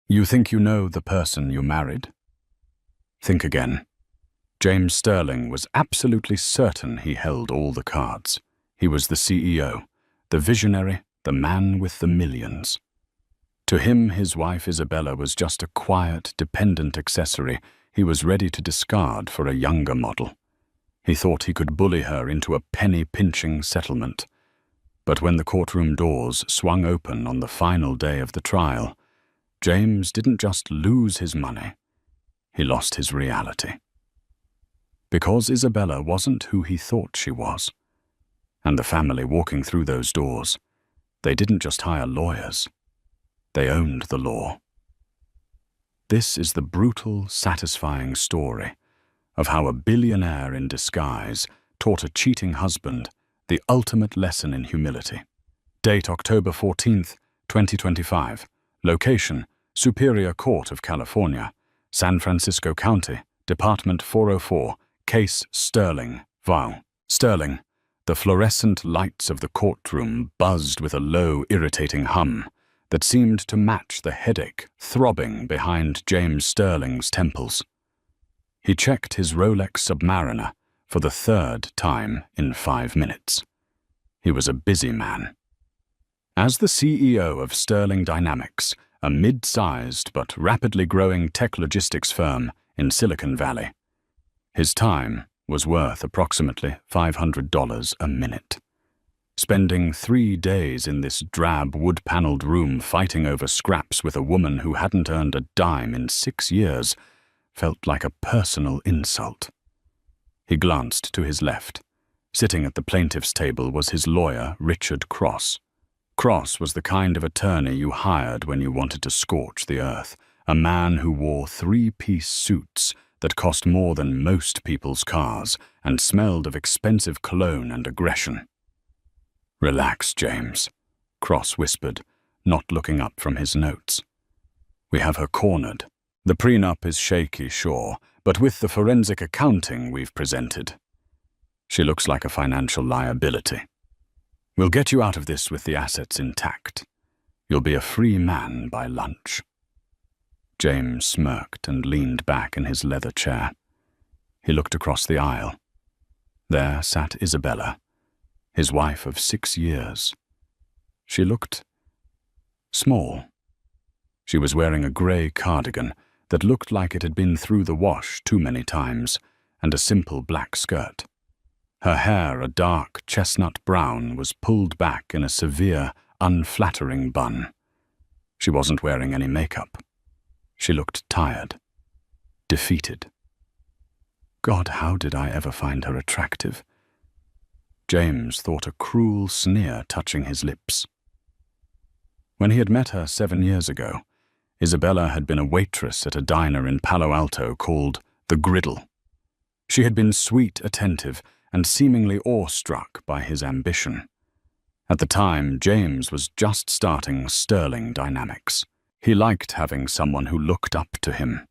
You think you know the person you married? Think again. James Sterling was absolutely certain he held all the cards. He was the CEO, the visionary, the man with the millions. To him, his wife Isabella was just a quiet, dependent accessory he was ready to discard for a younger model. He thought he could bully her into a penny-pinching settlement. But when the courtroom doors swung open on the final day of the trial, James didn't just lose his money, he lost his reality. Because Isabella wasn't who he thought she was. And the family walking through those doors, they didn't just hire lawyers, they owned the law. This is the brutal, satisfying story of how a billionaire in disguise taught a cheating husband the ultimate lesson in humility. Date October 14th, 2025. Location, Superior Court of California, San Francisco County, Department 404, Case Sterling, Vow. Sterling. The fluorescent lights of the courtroom buzzed with a low, irritating hum that seemed to match the headache throbbing behind James Sterling's temples. He checked his Rolex Submariner for the third time in 5 minutes. He was a busy man. As the CEO of Sterling Dynamics, a mid-sized but rapidly growing tech logistics firm in Silicon Valley, his time was worth approximately $500 a minute. Spending 3 days in this drab wood-paneled room fighting over scraps with a woman who hadn't earned a dime in 6 years felt like a personal insult. He glanced to his left. Sitting at the plaintiff's table was his lawyer, Richard Cross. Cross was the kind of attorney you hired when you wanted to scorch the earth, a man who wore 3-piece suits that cost more than most people's cars and smelled of expensive cologne and aggression. "Relax, James," Cross whispered, not looking up from his notes. "We have her cornered. The prenup is shaky, sure, but with the forensic accounting we've presented, she looks like a financial liability. We'll get you out of this with the assets intact. You'll be a free man by lunch." James smirked and leaned back in his leather chair. He looked across the aisle. There sat Isabella, his wife of 6 years. She looked small. She was wearing a grey cardigan that looked like it had been through the wash too many times, and a simple black skirt. Her hair, a dark chestnut brown, was pulled back in a severe, unflattering bun. She wasn't wearing any makeup. She looked tired, defeated. God, how did I ever find her attractive? James thought a cruel sneer touching his lips. When he had met her 7 years ago, Isabella had been a waitress at a diner in Palo Alto called The Griddle. She had been sweet, attentive, and seemingly awestruck by his ambition. At the time, James was just starting Sterling Dynamics. He liked having someone who looked up to him.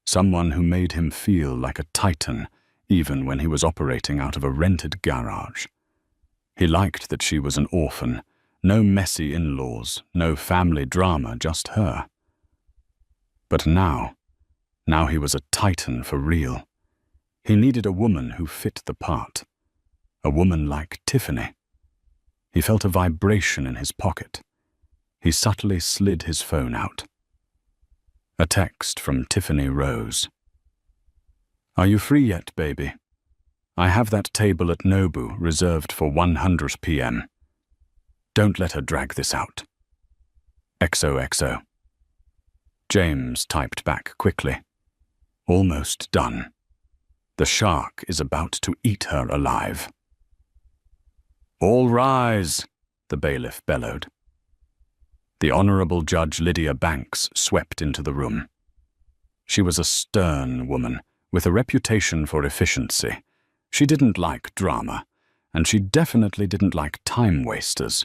Someone who made him feel like a titan, even when he was operating out of a rented garage. He liked that she was an orphan, no messy in-laws, no family drama, just her. But now he was a titan for real. He needed a woman who fit the part. A woman like Tiffany. He felt a vibration in his pocket. He subtly slid his phone out. A text from Tiffany Rose. "Are you free yet, baby? I have that table at Nobu reserved for 100 p.m. Don't let her drag this out. XOXO." James typed back quickly. "Almost done. The shark is about to eat her alive." "All rise," the bailiff bellowed. The Honorable Judge Lydia Banks swept into the room. She was a stern woman with a reputation for efficiency. She didn't like drama, and she definitely didn't like time wasters.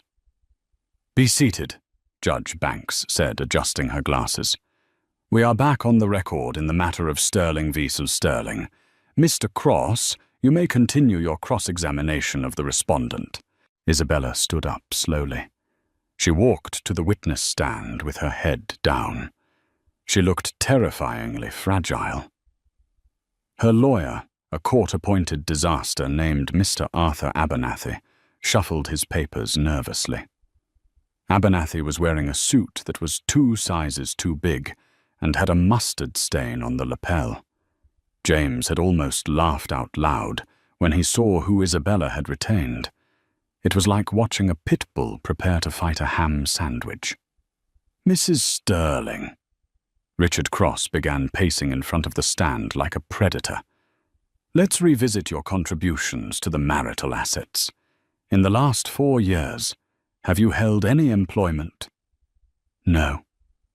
"Be seated," Judge Banks said, adjusting her glasses. "We are back on the record in the matter of Sterling v. Sterling. Mr. Cross, you may continue your cross-examination of the respondent." Isabella stood up slowly. She walked to the witness stand with her head down. She looked terrifyingly fragile. Her lawyer, a court-appointed disaster named Mr. Arthur Abernathy, shuffled his papers nervously. Abernathy was wearing a suit that was 2 sizes too big and had a mustard stain on the lapel. James had almost laughed out loud when he saw who Isabella had retained. It was like watching a pit bull prepare to fight a ham sandwich. "Mrs. Sterling." Richard Cross began pacing in front of the stand like a predator. "Let's revisit your contributions to the marital assets. In the last 4 years, have you held any employment?" "No,"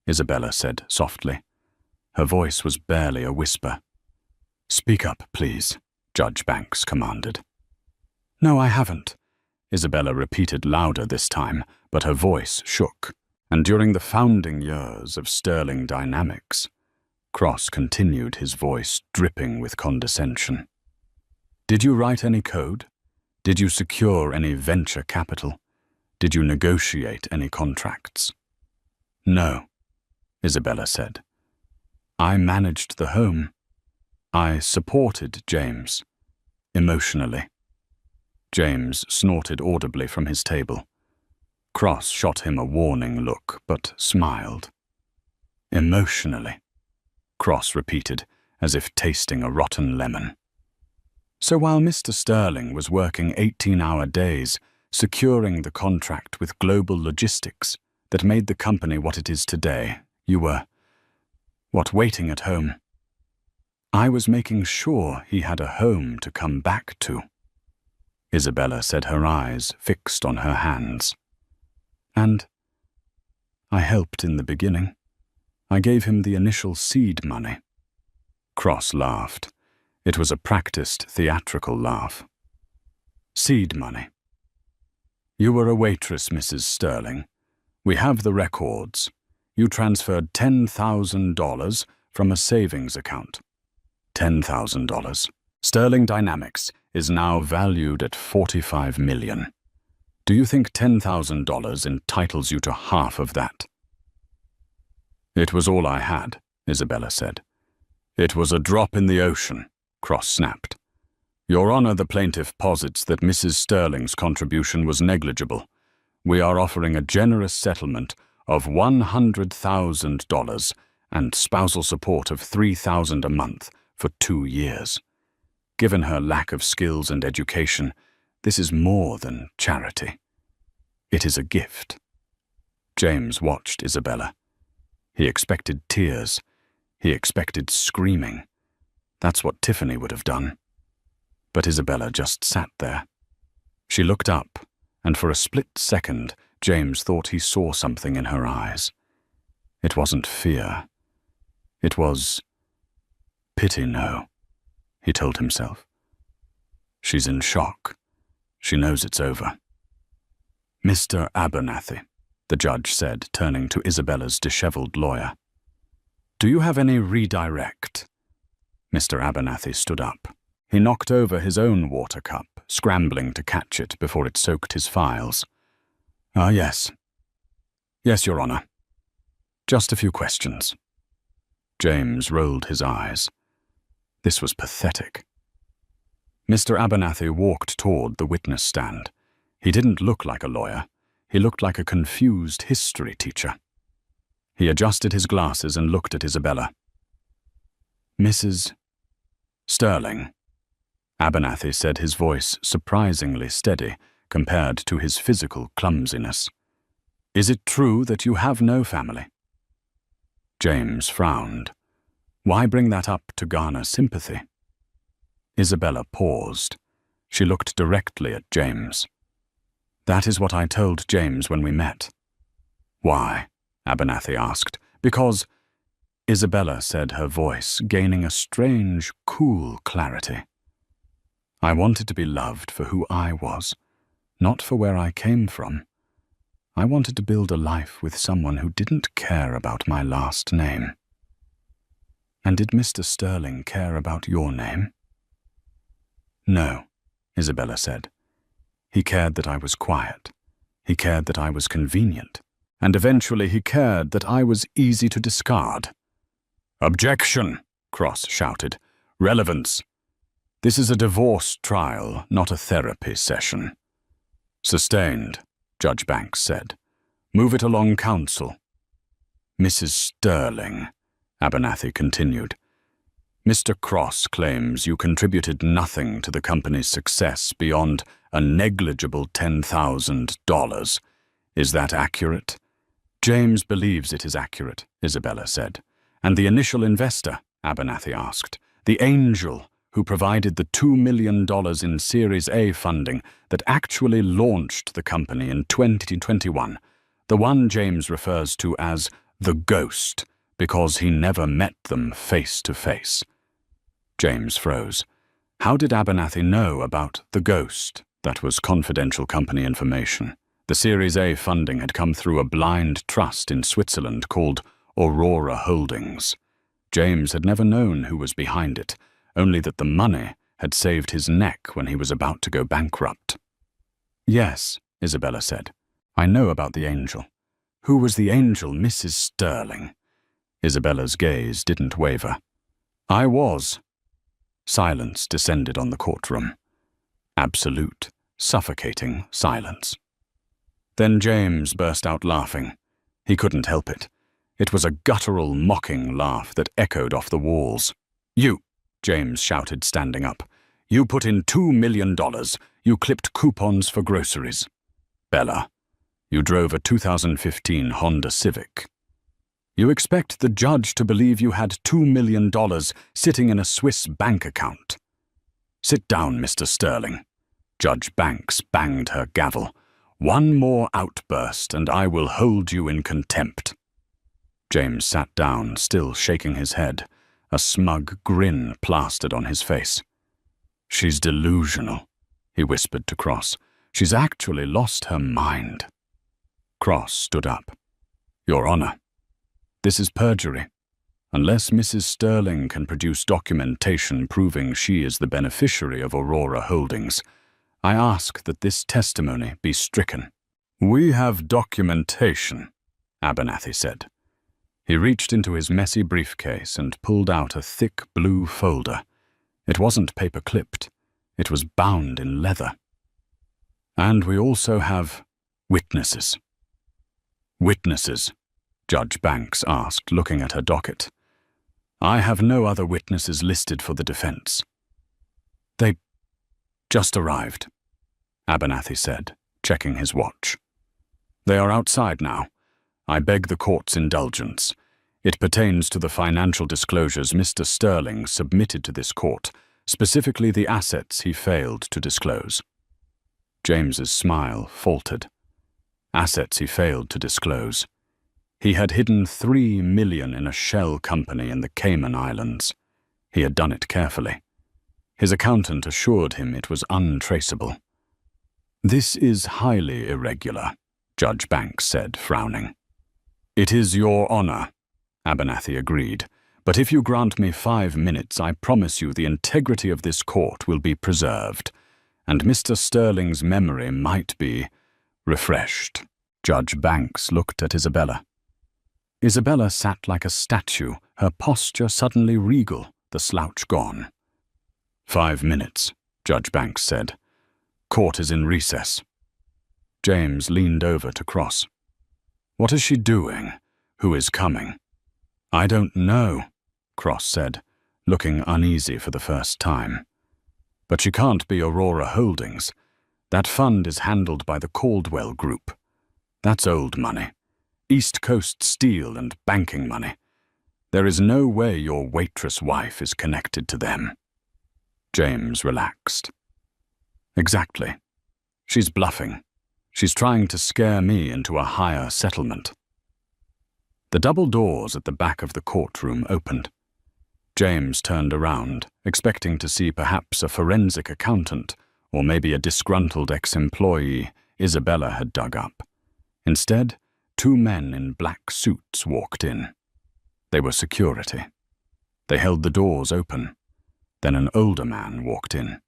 Isabella said softly. Her voice was barely a whisper. "Speak up, please," Judge Banks commanded. "No, I haven't," Isabella repeated louder this time, but her voice shook. "And during the founding years of Sterling Dynamics," Cross continued, his voice dripping with condescension, "did you write any code? Did you secure any venture capital? Did you negotiate any contracts?" "No," Isabella said. "I managed the home. I supported James, emotionally." James snorted audibly from his table. Cross shot him a warning look, but smiled. "Emotionally," Cross repeated, as if tasting a rotten lemon. "So while Mr. Sterling was working 18-hour days, securing the contract with Global Logistics that made the company what it is today, you were, waiting at home?" "I was making sure he had a home to come back to," Isabella said, her eyes fixed on her hands. "And I helped in the beginning. I gave him the initial seed money." Cross laughed. It was a practiced theatrical laugh. "Seed money. You were a waitress, Mrs. Sterling. We have the records. You transferred $10,000 from a savings account. $10,000. Sterling Dynamics is now valued at $45 million. Do you think $10,000 entitles you to half of that?" "It was all I had," Isabella said. "It was a drop in the ocean," Cross snapped. "Your Honor, the plaintiff posits that Mrs. Sterling's contribution was negligible. We are offering a generous settlement of $100,000 and spousal support of $3,000 a month for 2 years. Given her lack of skills and education, this is more than charity. It is a gift." James watched Isabella. He expected tears. He expected screaming. That's what Tiffany would have done. But Isabella just sat there. She looked up, and for a split second, James thought he saw something in her eyes. It wasn't fear. It was pity. No, he told himself. She's in shock. She knows it's over. "Mr. Abernathy," the judge said, turning to Isabella's disheveled lawyer. "Do you have any redirect?" Mr. Abernathy stood up. He knocked over his own water cup, scrambling to catch it before it soaked his files. Yes. Yes, Your Honor. Just a few questions." James rolled his eyes. This was pathetic. Mr. Abernathy walked toward the witness stand. He didn't look like a lawyer. He looked like a confused history teacher. He adjusted his glasses and looked at Isabella. "Mrs. Sterling," Abernathy said, his voice surprisingly steady compared to his physical clumsiness. "Is it true that you have no family?" James frowned. Why bring that up to garner sympathy? Isabella paused. She looked directly at James. "That is what I told James when we met." "Why?" Abernathy asked. "Because," Isabella said, her voice gaining a strange, cool clarity, "I wanted to be loved for who I was, not for where I came from. I wanted to build a life with someone who didn't care about my last name." "And did Mr. Sterling care about your name?" "No," Isabella said. "He cared that I was quiet. He cared that I was convenient. And eventually he cared that I was easy to discard." "Objection!" Cross shouted. "Relevance. This is a divorce trial, not a therapy session." "Sustained," Judge Banks said. "Move it along, counsel." "Mrs. Sterling," Abernathy continued, "Mr. Cross claims you contributed nothing to the company's success beyond a negligible $10,000. Is that accurate?" "James believes it is accurate," Isabella said. "And the initial investor," Abernathy asked, "the angel who provided the $2 million in Series A funding that actually launched the company in 2021, the one James refers to as the ghost because he never met them face to face." James froze. How did Abernathy know about the ghost? That was confidential company information. The Series A funding had come through a blind trust in Switzerland called Aurora Holdings. James had never known who was behind it, only that the money had saved his neck when he was about to go bankrupt. "Yes," Isabella said. "I know about the angel." "Who was the angel, Mrs. Sterling?" Isabella's gaze didn't waver. "I was." Silence descended on the courtroom. Absolute, suffocating silence. Then James burst out laughing. He couldn't help it. It was a guttural, mocking laugh that echoed off the walls. "You," James shouted, standing up. "You put in $2 million. You clipped coupons for groceries. Bella, you drove a 2015 Honda Civic. You expect the judge to believe you had $2 million sitting in a Swiss bank account." "Sit down, Mr. Sterling." Judge Banks banged her gavel. "One more outburst and I will hold you in contempt." James sat down, still shaking his head, a smug grin plastered on his face. "She's delusional," he whispered to Cross. "She's actually lost her mind." Cross stood up. "Your Honor, this is perjury. Unless Mrs. Sterling can produce documentation proving she is the beneficiary of Aurora Holdings, I ask that this testimony be stricken." "We have documentation," Abernathy said. He reached into his messy briefcase and pulled out a thick blue folder. It wasn't paper-clipped. It was bound in leather. "And we also have witnesses." "Witnesses?" Judge Banks asked, looking at her docket. "I have no other witnesses listed for the defense." "They just arrived," Abernathy said, checking his watch. "They are outside now. I beg the court's indulgence. It pertains to the financial disclosures Mr. Sterling submitted to this court, specifically the assets he failed to disclose." James's smile faltered. Assets he failed to disclose. He had hidden $3 million in a shell company in the Cayman Islands. He had done it carefully. His accountant assured him it was untraceable. "This is highly irregular," Judge Banks said, frowning. "It is, Your Honor," Abernathy agreed, "but if you grant me 5 minutes, I promise you the integrity of this court will be preserved, and Mr. Sterling's memory might be refreshed." Judge Banks looked at Isabella. Isabella sat like a statue, her posture suddenly regal, the slouch gone. 5 minutes, Judge Banks said. "Court is in recess." James leaned over to Cross. "What is she doing? Who is coming?" "I don't know," Cross said, looking uneasy for the first time. "But she can't be Aurora Holdings. That fund is handled by the Caldwell Group. That's old money. East Coast steel and banking money. There is no way your waitress wife is connected to them." James relaxed. "Exactly. She's bluffing. She's trying to scare me into a higher settlement." The double doors at the back of the courtroom opened. James turned around, expecting to see perhaps a forensic accountant or maybe a disgruntled ex-employee Isabella had dug up. Instead, 2 men in black suits walked in. They were security. They held the doors open. Then an older man walked in.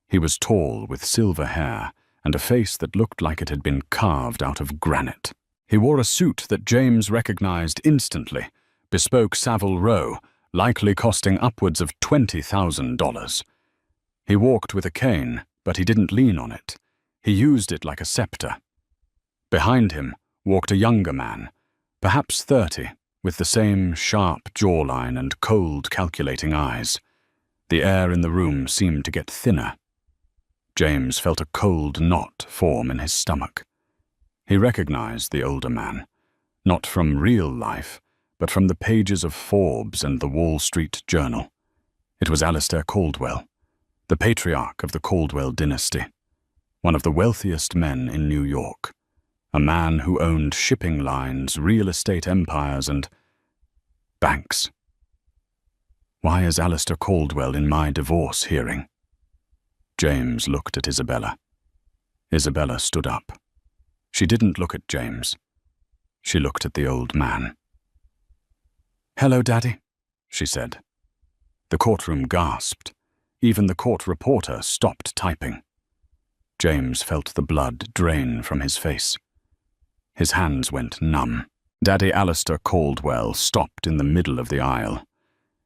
He was tall, with silver hair, and a face that looked like it had been carved out of granite. He wore a suit that James recognized instantly, bespoke Savile Row, likely costing upwards of $20,000. He walked with a cane, but he didn't lean on it. He used it like a scepter. Behind him walked a younger man, perhaps 30, with the same sharp jawline and cold, calculating eyes. The air in the room seemed to get thinner. James felt a cold knot form in his stomach. He recognized the older man, not from real life, but from the pages of Forbes and the Wall Street Journal. It was Alistair Caldwell, the patriarch of the Caldwell dynasty, one of the wealthiest men in New York, a man who owned shipping lines, real estate empires, and banks. Why is Alistair Caldwell in my divorce hearing? James looked at Isabella. Isabella stood up. She didn't look at James. She looked at the old man. "Hello, Daddy," she said. The courtroom gasped. Even the court reporter stopped typing. James felt the blood drain from his face. His hands went numb. Daddy Alistair Caldwell stopped in the middle of the aisle.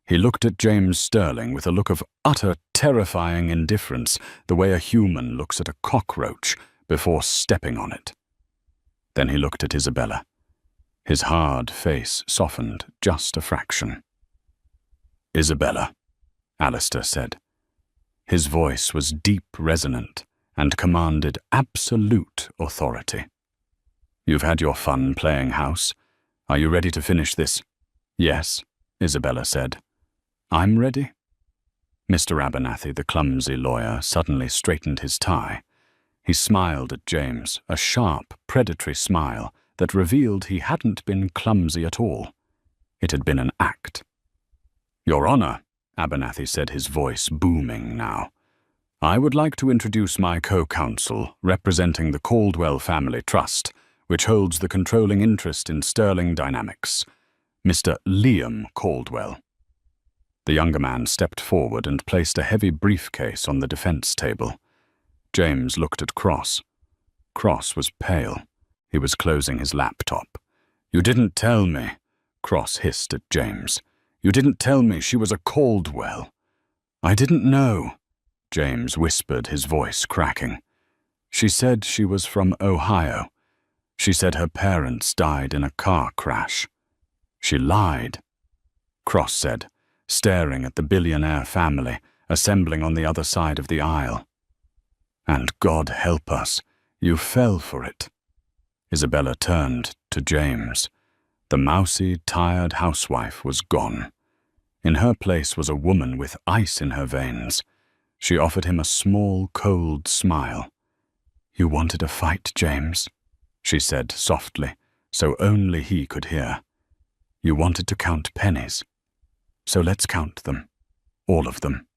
He looked at James Sterling with a look of utter, terrifying indifference, the way a human looks at a cockroach before stepping on it. Then he looked at Isabella. His hard face softened just a fraction. "Isabella," Alistair said. His voice was deep, resonant, and commanded absolute authority. "You've had your fun playing house. Are you ready to finish this?" "Yes," Isabella said. "I'm ready." Mr. Abernathy, the clumsy lawyer, suddenly straightened his tie. He smiled at James, a sharp, predatory smile that revealed he hadn't been clumsy at all. It had been an act. "Your Honor," Abernathy said, his voice booming now, "I would like to introduce my co-counsel representing the Caldwell Family Trust, which holds the controlling interest in Sterling Dynamics, Mr. Liam Caldwell." The younger man stepped forward and placed a heavy briefcase on the defense table. James looked at Cross. Cross was pale. He was closing his laptop. "You didn't tell me," Cross hissed at James. "You didn't tell me she was a Caldwell." "I didn't know," James whispered, his voice cracking. "She said she was from Ohio. She said her parents died in a car crash." "She lied," Cross said, staring at the Billionaire family assembling on the other side of the aisle. "And God help us, you fell for it." Isabella turned to James. The mousy, tired housewife was gone. In her place was a woman with ice in her veins. She offered him a small, cold smile. "You wanted a fight, James," she said softly, so only he could hear. "You wanted to count pennies. So let's count them. All of them."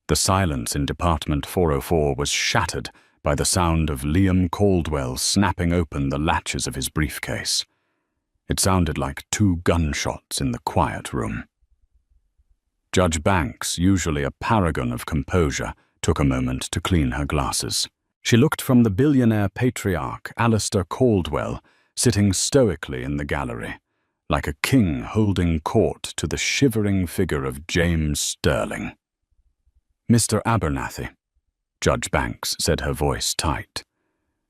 The silence in Department 404 was shattered by the sound of Liam Caldwell snapping open the latches of his briefcase. It sounded like 2 gunshots in the quiet room. Judge Banks, usually a paragon of composure, took a moment to clean her glasses. She looked from the billionaire patriarch, Alistair Caldwell, sitting stoically in the gallery, like a king holding court to the shivering figure of James Sterling. "Mr. Abernathy," Judge Banks said, her voice tight.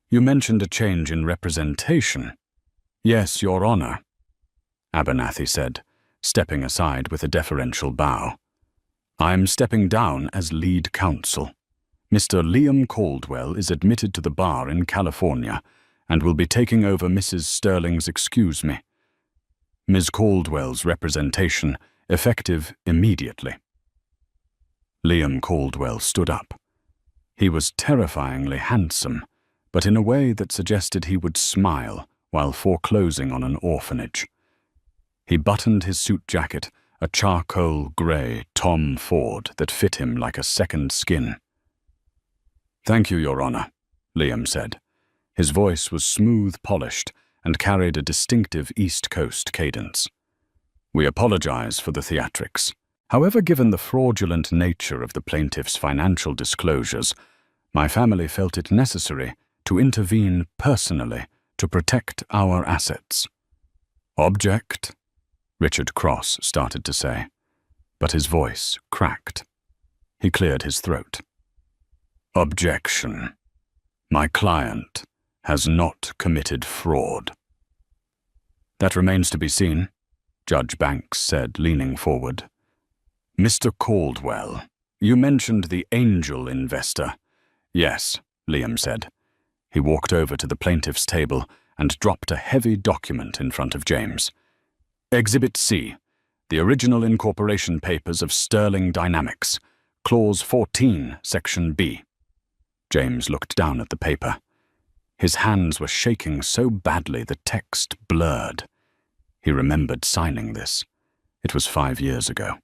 "You mentioned a change in representation." "Yes, Your Honor," Abernathy said, stepping aside with a deferential bow. "I'm stepping down as lead counsel. Mr. Liam Caldwell is admitted to the bar in California and will be taking over Mrs. Sterling's excuse me. Ms. Caldwell's representation effective immediately." Liam Caldwell stood up. He was terrifyingly handsome, but in a way that suggested he would smile while foreclosing on an orphanage. He buttoned his suit jacket, a charcoal grey Tom Ford that fit him like a second skin. "Thank you, Your Honor," Liam said. His voice was smooth, polished, and carried a distinctive East Coast cadence. "We apologize for the theatrics. However, given the fraudulent nature of the plaintiff's financial disclosures, my family felt it necessary to intervene personally to protect our assets." "Object," Richard Cross started to say. but his voice cracked. He cleared his throat. Objection. My client has not committed fraud. That remains to be seen, Judge Banks said, leaning forward. Mr. Caldwell, you mentioned the angel investor. Yes, Liam said. He walked over to the plaintiff's table and dropped a heavy document in front of James. Exhibit C, the original incorporation papers of Sterling Dynamics, Clause 14, Section B. James looked down at the paper. His hands were shaking so badly the text blurred. He remembered signing this. It was 5 years ago.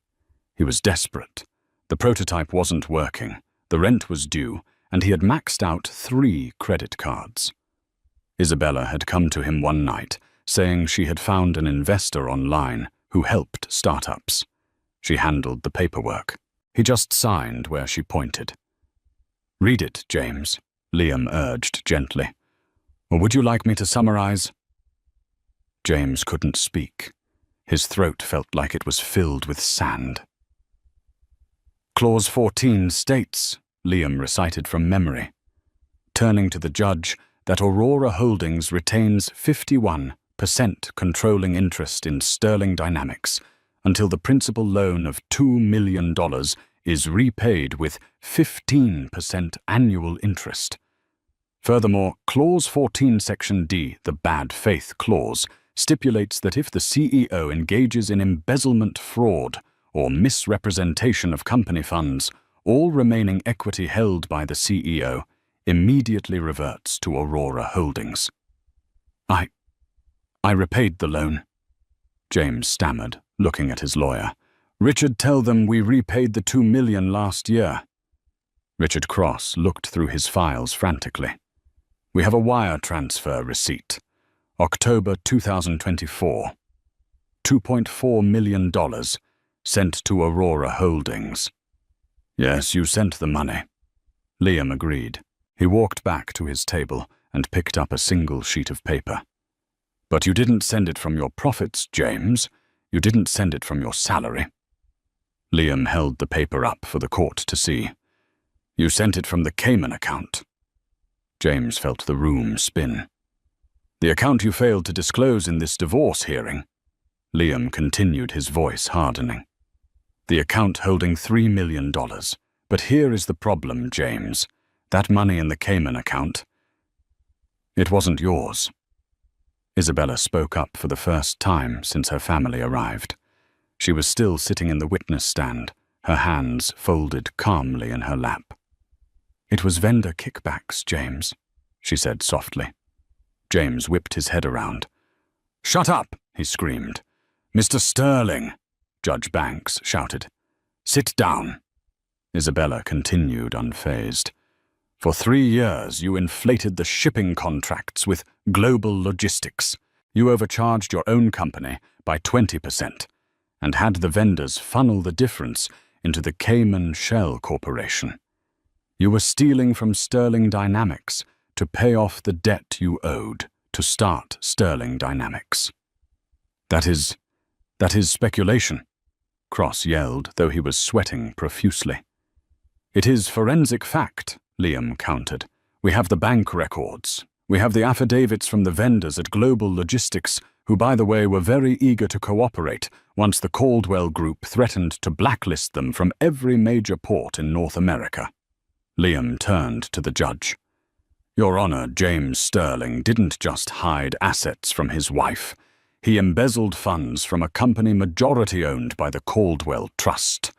He was desperate. The prototype wasn't working, the rent was due, and he had maxed out 3 credit cards. Isabella had come to him one night, saying she had found an investor online who helped startups. She handled the paperwork. He just signed where she pointed. Read it, James, Liam urged gently. Or would you like me to summarize? James couldn't speak. His throat felt like it was filled with sand. Clause 14 states, Liam recited from memory, turning to the judge, that Aurora Holdings retains 51% controlling interest in Sterling Dynamics until the principal loan of $2 million is repaid with 15% annual interest. Furthermore, Clause 14, Section D, the bad faith clause, stipulates that if the CEO engages in embezzlement, fraud, or misrepresentation of company funds, all remaining equity held by the CEO immediately reverts to Aurora Holdings. I repaid the loan, James stammered, looking at his lawyer. Richard, tell them we repaid the $2 million last year. Richard Cross looked through his files frantically. We have a wire transfer receipt. October 2024. $2.4 million sent to Aurora Holdings. Yes, you sent the money. Liam agreed. He walked back to his table and picked up a single sheet of paper. But you didn't send it from your profits, James. You didn't send it from your salary. Liam held the paper up for the court to see. You sent it from the Cayman account. James felt the room spin. The account you failed to disclose in this divorce hearing. Liam continued, his voice hardening. The account holding $3 million. But here is the problem, James. That money in the Cayman account, it wasn't yours. Isabella spoke up for the first time since her family arrived. She was still sitting in the witness stand, her hands folded calmly in her lap. It was vendor kickbacks, James, she said softly. James whipped his head around. Shut up, he screamed. Mr. Sterling, Judge Banks shouted. Sit down. Isabella continued unfazed. For 3 years, you inflated the shipping contracts with Global Logistics. You overcharged your own company by 20% and had the vendors funnel the difference into the Cayman Shell Corporation. You were stealing from Sterling Dynamics to pay off the debt you owed to start Sterling Dynamics. That is speculation, Cross yelled, though he was sweating profusely. It is forensic fact, Liam countered. We have the bank records. We have the affidavits from the vendors at Global Logistics, who, by the way, were very eager to cooperate once the Caldwell Group threatened to blacklist them from every major port in North America. Liam turned to the judge. Your Honor, James Sterling didn't just hide assets from his wife. He embezzled funds from a company majority owned by the Caldwell Trust.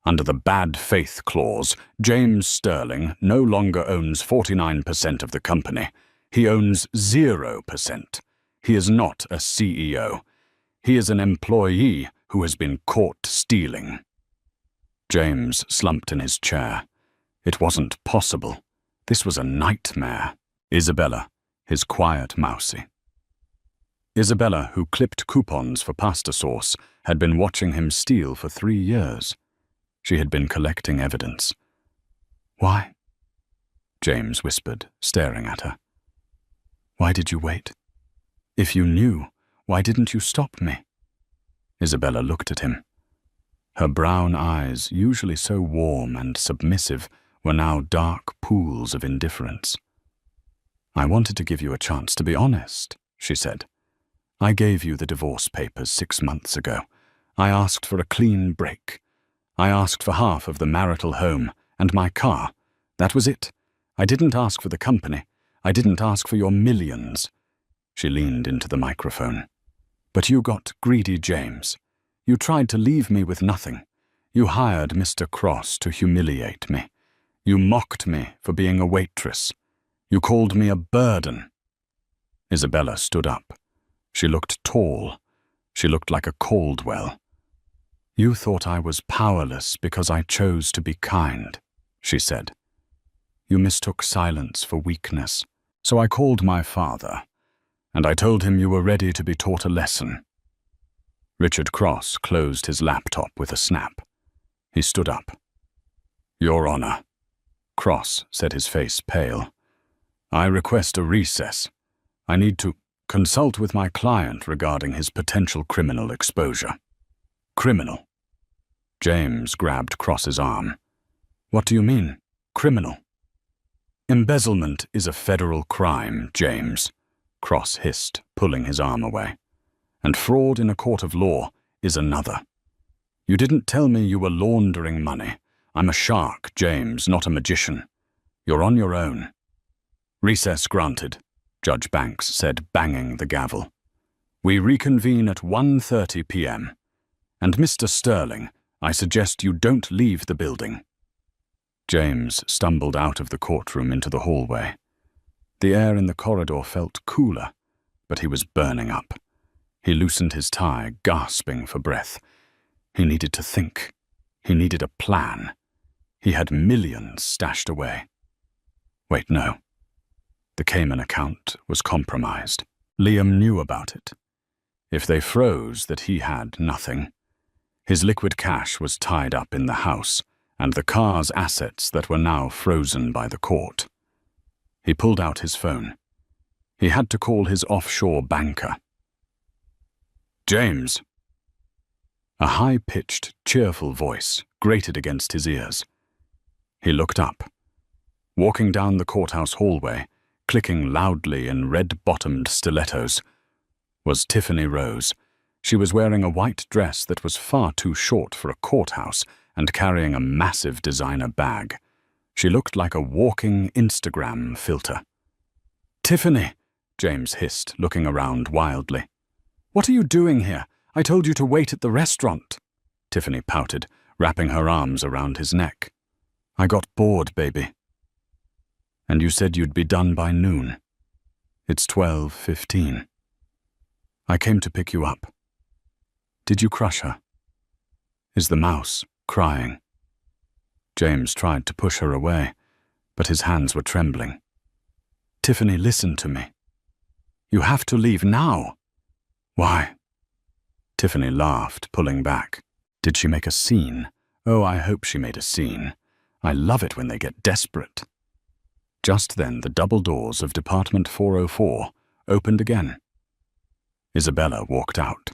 Under the bad faith clause, James Sterling no longer owns 49% of the company. He owns 0%. He is not a CEO. He is an employee who has been caught stealing. James slumped in his chair. It wasn't possible. This was a nightmare. Isabella, his quiet mousie. Isabella, who clipped coupons for pasta sauce, had been watching him steal for 3 years. She had been collecting evidence. Why? James whispered, staring at her. Why did you wait? If you knew, why didn't you stop me? Isabella looked at him. Her brown eyes, usually so warm and submissive, were now dark pools of indifference. "I wanted to give you a chance to be honest," she said. "I gave you the divorce papers 6 months ago. I asked for a clean break. I asked for half of the marital home and my car. That was it. I didn't ask for the company. I didn't ask for your millions." She leaned into the microphone. "But you got greedy, James. You tried to leave me with nothing. You hired Mr. Cross to humiliate me. You mocked me for being a waitress. You called me a burden." Isabella stood up. She looked tall. She looked like a Caldwell. "You thought I was powerless because I chose to be kind," she said. "You mistook silence for weakness. So I called my father, and I told him you were ready to be taught a lesson." Richard Cross closed his laptop with a snap. He stood up. "Your Honor," Cross said, his face pale, "I request a recess. I need to consult with my client regarding his potential criminal exposure." "Criminal?" James grabbed Cross's arm. "What do you mean, criminal?" "Embezzlement is a federal crime, James," Cross hissed, pulling his arm away. "And fraud in a court of law is another. You didn't tell me you were laundering money. I'm a shark, James, not a magician. You're on your own." "Recess granted," Judge Banks said, banging the gavel. "We reconvene at 1:30 p.m. And Mr. Sterling, I suggest you don't leave the building." James stumbled out of the courtroom into the hallway. The air in the corridor felt cooler, but he was burning up. He loosened his tie, gasping for breath. He needed to think. He needed a plan. He had millions stashed away. Wait, no. The Cayman account was compromised. Liam knew about it. If they froze that he had nothing. His liquid cash was tied up in the house, and the car's assets that were now frozen by the court. He pulled out his phone. He had to call his offshore banker. "James." A high-pitched, cheerful voice grated against his ears. He looked up. Walking down the courthouse hallway, clicking loudly in red-bottomed stilettos, was Tiffany Rose. She was wearing a white dress that was far too short for a courthouse and carrying a massive designer bag. She looked like a walking Instagram filter. "Tiffany," James hissed, looking around wildly. "What are you doing here? I told you to wait at the restaurant." Tiffany pouted, wrapping her arms around his neck. "I got bored, baby." "And you said you'd be done by noon. It's 12:15. I came to pick you up. Did you crush her? Is the mouse crying?" James tried to push her away, but his hands were trembling. "Tiffany, listen to me. You have to leave now." "Why?" Tiffany laughed, pulling back. Did she make a scene? Oh, I hope she made a scene. I love it when they get desperate. Just then, the double doors of Department 404 opened again. Isabella walked out.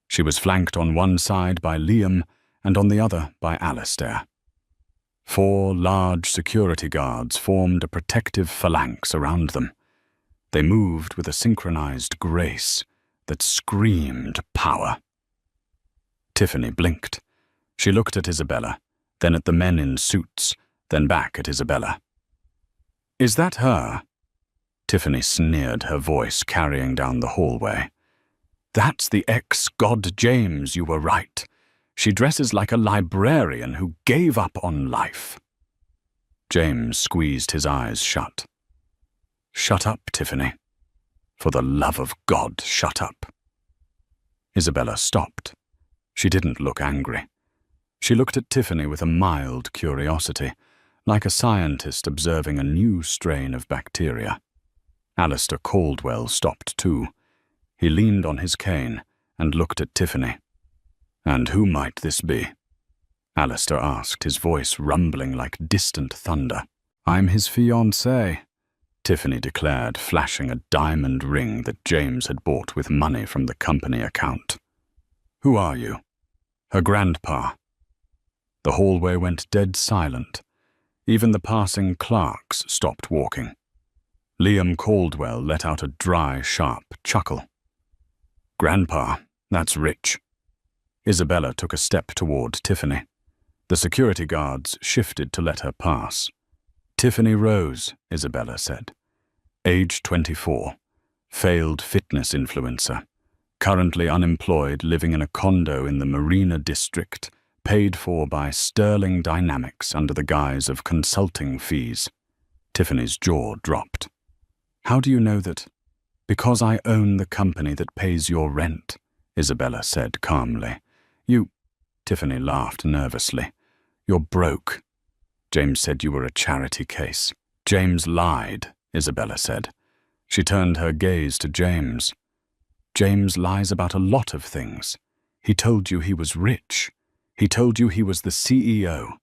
She was flanked on one side by Liam and on the other by Alistair. 4 large security guards formed a protective phalanx around them. They moved with a synchronized grace that screamed power. Tiffany blinked. She looked at Isabella, then at the men in suits, then back at Isabella. "Is that her?" Tiffany sneered, her voice carrying down the hallway. "That's the ex-God James, you were right. She dresses like a librarian who gave up on life." James squeezed his eyes shut. "Shut up, Tiffany. For the love of God, shut up." Isabella stopped. She didn't look angry. She looked at Tiffany with a mild curiosity, like a scientist observing a new strain of bacteria. Alistair Caldwell stopped too. He leaned on his cane and looked at Tiffany. "And who might this be?" Alistair asked, his voice rumbling like distant thunder. "I'm his fiancée," Tiffany declared, flashing a diamond ring that James had bought with money from the company account. "Who are you?" Her grandpa. The hallway went dead silent. Even the passing clerks stopped walking. Liam Caldwell let out a dry, sharp chuckle. Grandpa, that's rich. Isabella took a step toward Tiffany. The security guards shifted to let her pass. Tiffany Rose, Isabella said. Age 24. Failed fitness influencer. Currently unemployed, living in a condo in the Marina District, paid for by Sterling Dynamics under the guise of consulting fees. Tiffany's jaw dropped. How do you know that? Because I own the company that pays your rent, Isabella said calmly. Tiffany laughed nervously. You're broke. James said you were a charity case. James lied, Isabella said. She turned her gaze to James. James lies about a lot of things. He told you he was rich. He told you he was the CEO.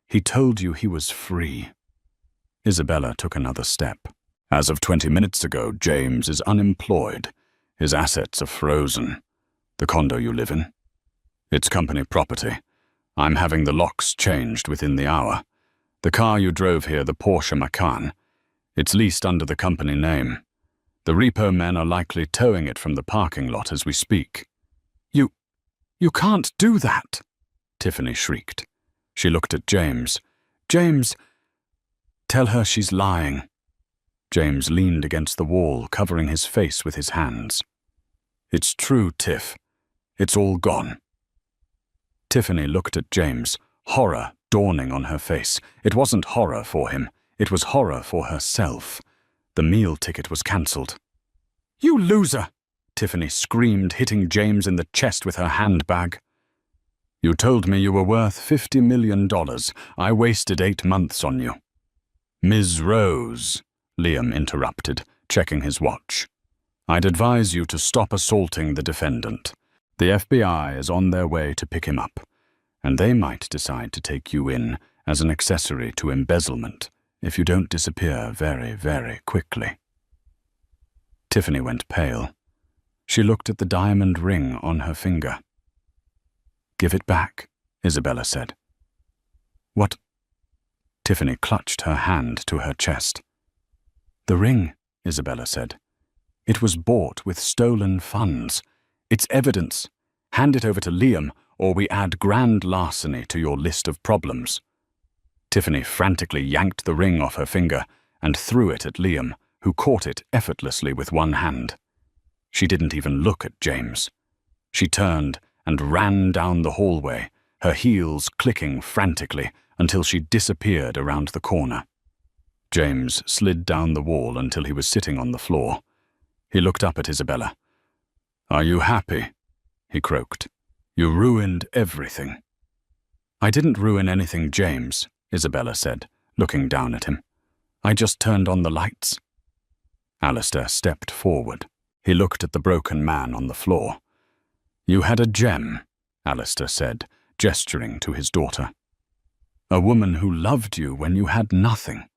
He told you he was free. Isabella took another step. As of 20 minutes ago, James is unemployed. His assets are frozen. The condo you live in? It's company property. I'm having the locks changed within the hour. The car you drove here, the Porsche Macan, it's leased under the company name. The repo men are likely towing it from the parking lot as we speak. You can't do that, Tiffany shrieked. She looked at James. James, tell her she's lying. James leaned against the wall, covering his face with his hands. It's true, Tiff. It's all gone. Tiffany looked at James, horror dawning on her face. It wasn't horror for him. It was horror for herself. The meal ticket was cancelled. You loser! Tiffany screamed, hitting James in the chest with her handbag. You told me you were worth $50 million. I wasted 8 months on you. Ms. Rose, Liam interrupted, checking his watch. I'd advise you to stop assaulting the defendant. The FBI is on their way to pick him up, and they might decide to take you in as an accessory to embezzlement if you don't disappear very, very quickly. Tiffany went pale. She looked at the diamond ring on her finger. Give it back, Isabella said. What? Tiffany clutched her hand to her chest. The ring, Isabella said. It was bought with stolen funds. It's evidence. Hand it over to Liam, or we add grand larceny to your list of problems. Tiffany frantically yanked the ring off her finger and threw it at Liam, who caught it effortlessly with one hand. She didn't even look at James. She turned and ran down the hallway, her heels clicking frantically until she disappeared around the corner. James slid down the wall until he was sitting on the floor. He looked up at Isabella. Are you happy? He croaked. You ruined everything. I didn't ruin anything, James, Isabella said, looking down at him. I just turned on the lights. Alistair stepped forward. He looked at the broken man on the floor. You had a gem, Alistair said, gesturing to his daughter. A woman who loved you when you had nothing.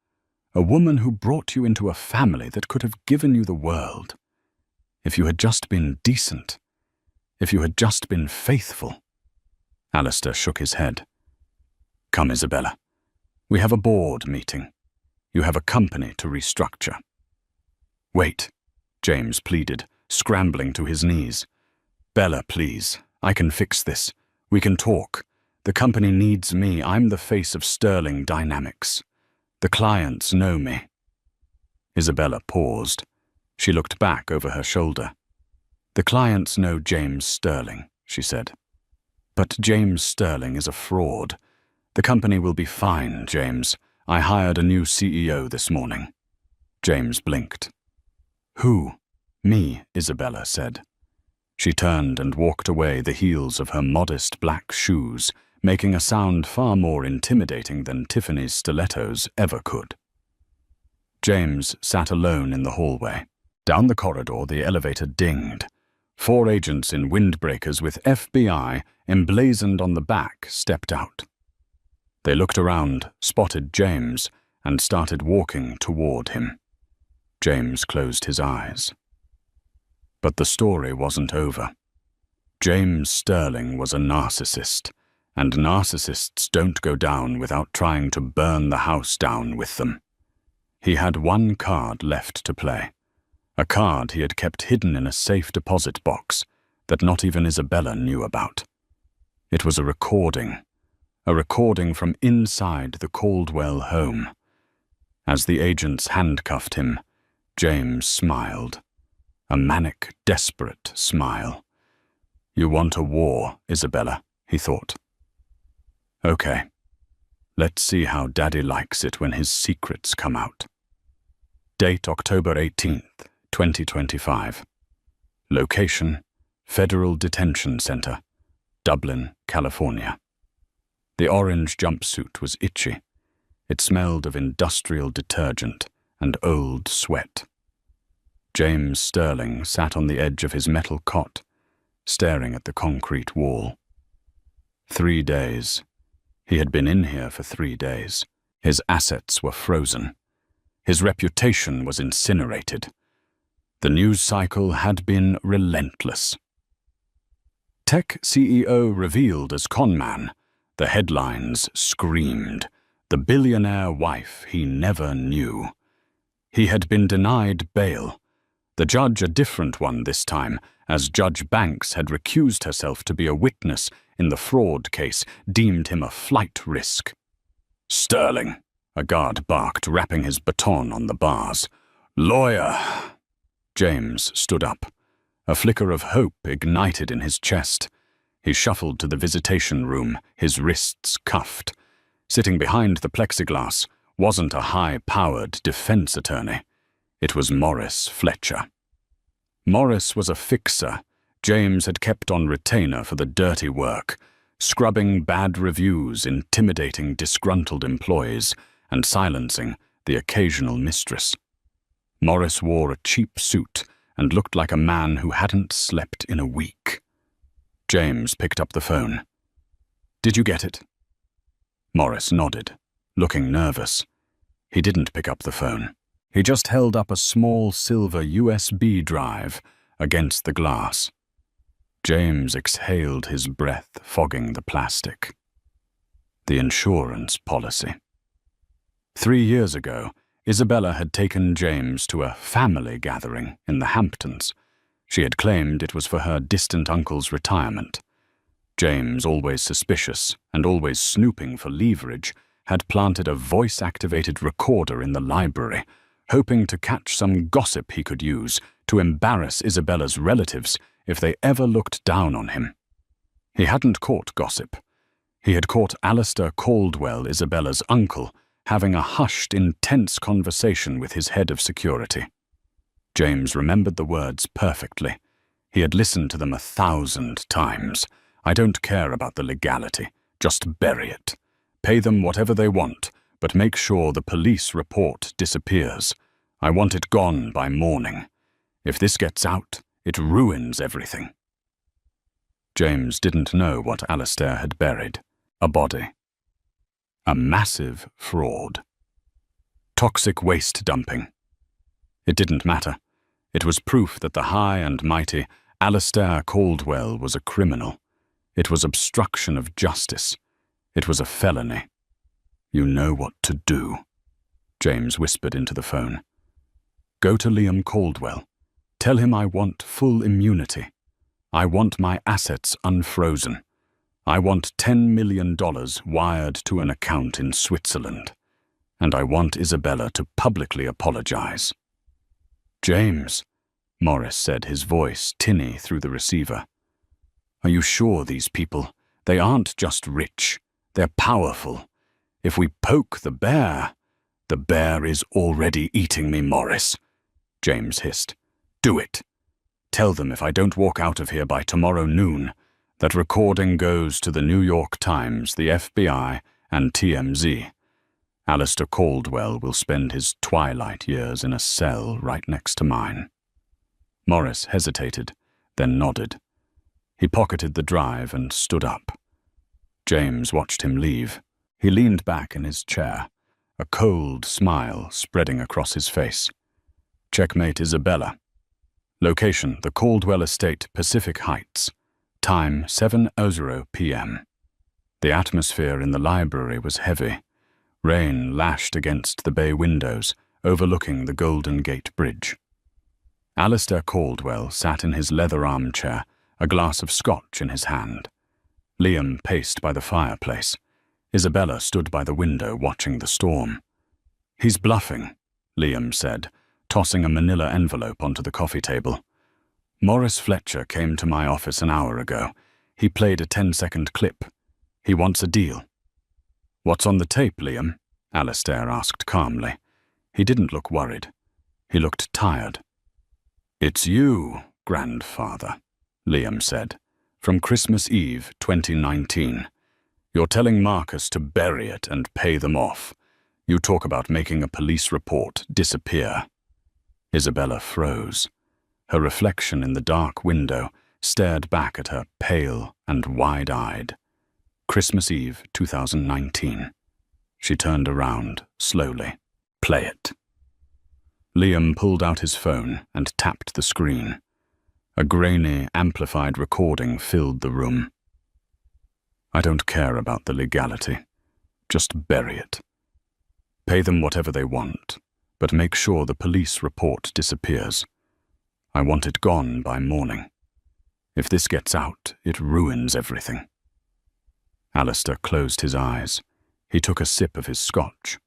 A woman who brought you into a family that could have given you the world. If you had just been decent. If you had just been faithful. Alistair shook his head. Come, Isabella. We have a board meeting. You have a company to restructure. Wait, James pleaded, scrambling to his knees. Bella, please. I can fix this. We can talk. The company needs me. I'm the face of Sterling Dynamics. The clients know me. Isabella paused. She looked back over her shoulder. The clients know James Sterling, she said. But James Sterling is a fraud. The company will be fine, James. I hired a new CEO this morning. James blinked. Who? Me, Isabella said. She turned and walked away, the heels of her modest black shoes, making a sound far more intimidating than Tiffany's stilettos ever could. James sat alone in the hallway. Down the corridor, the elevator dinged. 4 agents in windbreakers with FBI emblazoned on the back stepped out. They looked around, spotted James, and started walking toward him. James closed his eyes. But the story wasn't over. James Sterling was a narcissist, and narcissists don't go down without trying to burn the house down with them. He had one card left to play, a card he had kept hidden in a safe deposit box that not even Isabella knew about. It was a recording from inside the Caldwell home. As the agents handcuffed him, James smiled, a manic, desperate smile. "You want a war, Isabella," he thought. "Okay, let's see how Daddy likes it when his secrets come out." Date October 18th, 2025. Location, Federal Detention Center, Dublin, California. The orange jumpsuit was itchy. It smelled of industrial detergent and old sweat. James Sterling sat on the edge of his metal cot, staring at the concrete wall. 3 days. He had been in here for 3 days. His assets were frozen. His reputation was incinerated. The news cycle had been relentless. Tech CEO revealed as conman. The headlines screamed. The billionaire wife he never knew. He had been denied bail. The judge a different one this time, as Judge Banks had recused herself to be a witness in the fraud case, deemed him a flight risk. "Sterling," a guard barked, rapping his baton on the bars. "Lawyer." James stood up. A flicker of hope ignited in his chest. He shuffled to the visitation room, his wrists cuffed. Sitting behind the plexiglass wasn't a high-powered defense attorney. It was Morris Fletcher. Morris was a fixer James had kept on retainer for the dirty work, scrubbing bad reviews, intimidating disgruntled employees, and silencing the occasional mistress. Morris wore a cheap suit and looked like a man who hadn't slept in a week. James picked up the phone. "Did you get it?" Morris nodded, looking nervous. He didn't pick up the phone. He just held up a small silver USB drive against the glass. James exhaled his breath, fogging the plastic. The insurance policy. 3 years ago, Isabella had taken James to a family gathering in the Hamptons. She had claimed it was for her distant uncle's retirement. James, always suspicious and always snooping for leverage, had planted a voice-activated recorder in the library, hoping to catch some gossip he could use to embarrass Isabella's relatives if they ever looked down on him. He hadn't caught gossip. He had caught Alistair Caldwell, Isabella's uncle, having a hushed, intense conversation with his head of security. James remembered the words perfectly. He had listened to them 1,000 times. "I don't care about the legality. Just bury it. Pay them whatever they want, but make sure the police report disappears. I want it gone by morning. If this gets out, it ruins everything." James didn't know what Alistair had buried. A body. A massive fraud. Toxic waste dumping. It didn't matter. It was proof that the high and mighty Alistair Caldwell was a criminal. It was obstruction of justice. It was a felony. "You know what to do," James whispered into the phone. "Go to Liam Caldwell. Tell him I want full immunity. I want my assets unfrozen. I want $10 million wired to an account in Switzerland. And I want Isabella to publicly apologize." "James," Morris said, his voice tinny through the receiver. "Are you sure these people, they aren't just rich, they're powerful? If we poke the bear is already eating me, Morris," James hissed. "Do it. Tell them if I don't walk out of here by tomorrow noon, that recording goes to the New York Times, the FBI, and TMZ. Alistair Caldwell will spend his twilight years in a cell right next to mine." Morris hesitated, then nodded. He pocketed the drive and stood up. James watched him leave. He leaned back in his chair, a cold smile spreading across his face. "Checkmate Isabella. Location, the Caldwell Estate, Pacific Heights. Time 7:00 p.m. The atmosphere in the library was heavy. Rain lashed against the bay windows, overlooking the Golden Gate Bridge. Alistair Caldwell sat in his leather armchair, a glass of scotch in his hand. Liam paced by the fireplace. Isabella stood by the window watching the storm. "He's bluffing," Liam said, tossing a manila envelope onto the coffee table. "Morris Fletcher came to my office an hour ago. He played a 10-second clip. He wants a deal." "What's on the tape, Liam?" Alistair asked calmly. He didn't look worried. He looked tired. "It's you, grandfather," Liam said, "from Christmas Eve 2019. You're telling Marcus to bury it and pay them off. You talk about making a police report disappear." Isabella froze. Her reflection in the dark window stared back at her, pale and wide-eyed. Christmas Eve 2019. She turned around, slowly. "Play it." Liam pulled out his phone and tapped the screen. A grainy, amplified recording filled the room. "I don't care about the legality. Just bury it. Pay them whatever they want, but make sure the police report disappears. I want it gone by morning. If this gets out, it ruins everything." Alistair closed his eyes. He took a sip of his scotch.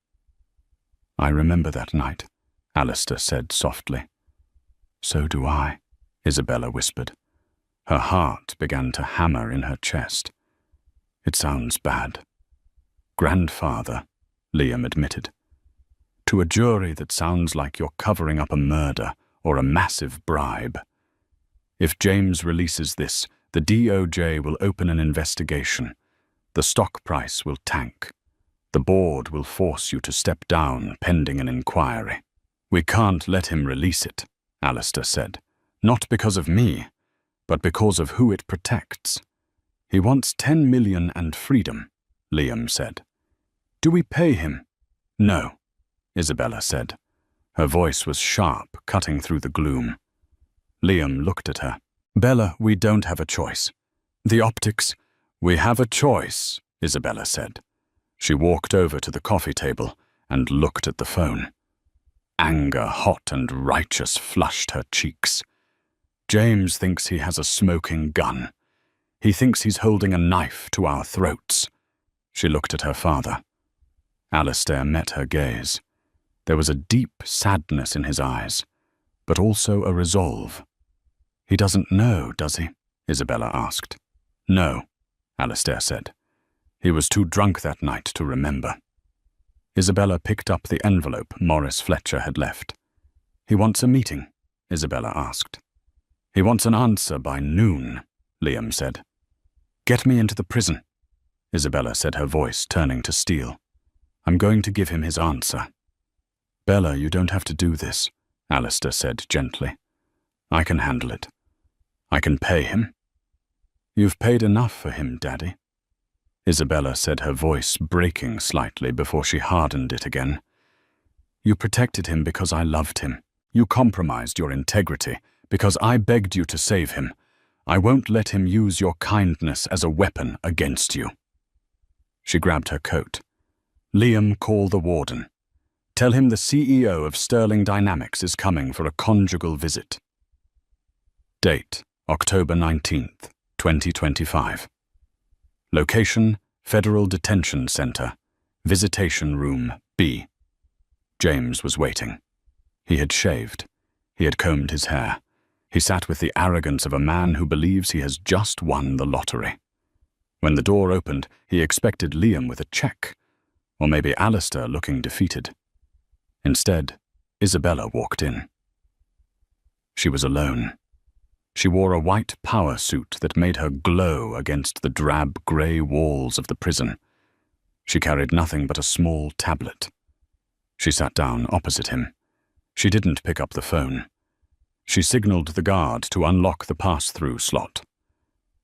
"I remember that night," Alistair said softly. "So do I," Isabella whispered. Her heart began to hammer in her chest. "It sounds bad." "Grandfather," Liam admitted. "To a jury that sounds like you're covering up a murder or a massive bribe. If James releases this, the DOJ will open an investigation. The stock price will tank. The board will force you to step down pending an inquiry." "We can't let him release it," Alistair said. "Not because of me, but because of who it protects." "He wants 10 million and freedom," Liam said. "Do we pay him?" "No," Isabella said. Her voice was sharp, cutting through the gloom. Liam looked at her. "Bella, we don't have a choice. The optics—" "We have a choice," Isabella said. She walked over to the coffee table and looked at the phone. Anger, hot and righteous, flushed her cheeks. "James thinks he has a smoking gun. He thinks he's holding a knife to our throats." She looked at her father. Alistair met her gaze. There was a deep sadness in his eyes, but also a resolve. "He doesn't know, does he?" Isabella asked. "No," Alistair said. "He was too drunk that night to remember." Isabella picked up the envelope Morris Fletcher had left. "He wants a meeting?" Isabella asked. "He wants an answer by noon," Liam said. "Get me into the prison," Isabella said, her voice turning to steel. "I'm going to give him his answer." "Bella, you don't have to do this," Alistair said gently. "I can handle it. I can pay him." "You've paid enough for him, Daddy," Isabella said, her voice breaking slightly before she hardened it again. "You protected him because I loved him. You compromised your integrity because I begged you to save him. I won't let him use your kindness as a weapon against you." She grabbed her coat. "Liam, call the warden. Tell him the CEO of Sterling Dynamics is coming for a conjugal visit." Date, October 19th, 2025. Location, Federal Detention Center, Visitation Room B. James was waiting. He had shaved. He had combed his hair. He sat with the arrogance of a man who believes he has just won the lottery. When the door opened, he expected Liam with a check, or maybe Alistair looking defeated. Instead, Isabella walked in. She was alone. She wore a white power suit that made her glow against the drab grey walls of the prison. She carried nothing but a small tablet. She sat down opposite him. She didn't pick up the phone. She signaled the guard to unlock the pass-through slot.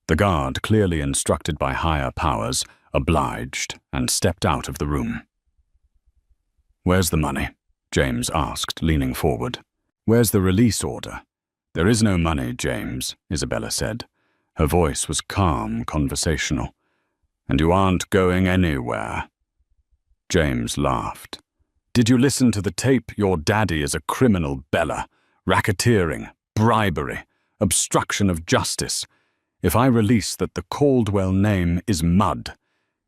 The guard, clearly instructed by higher powers, obliged and stepped out of the room. "Where's the money?" James asked, leaning forward. "Where's the release order?" "There is no money, James," Isabella said. Her voice was calm, conversational. "And you aren't going anywhere." James laughed. "Did you listen to the tape? Your daddy is a criminal, Bella. Racketeering, bribery, obstruction of justice. If I release that the Caldwell name is mud,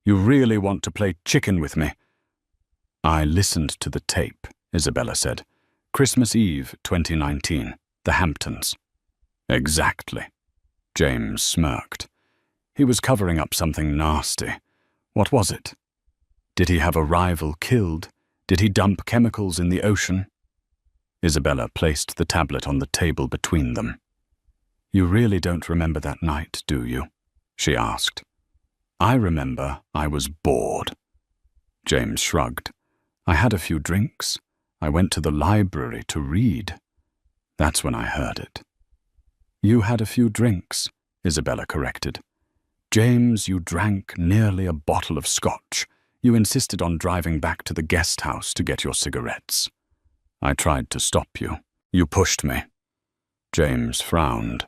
you really want to play chicken with me?" "I listened to the tape," Isabella said. "Christmas Eve, 2019, the Hamptons." "Exactly." James smirked. He was covering up something nasty. What was it? Did he have a rival killed? Did he dump chemicals in the ocean? Isabella placed the tablet on the table between them. "You really don't remember that night, do you?" she asked. "I remember I was bored." James shrugged. "I had a few drinks. I went to the library to read. That's when I heard it." "You had a few drinks," Isabella corrected. "James, you drank nearly a bottle of scotch. You insisted on driving back to the guest house to get your cigarettes. I tried to stop you. You pushed me." James frowned.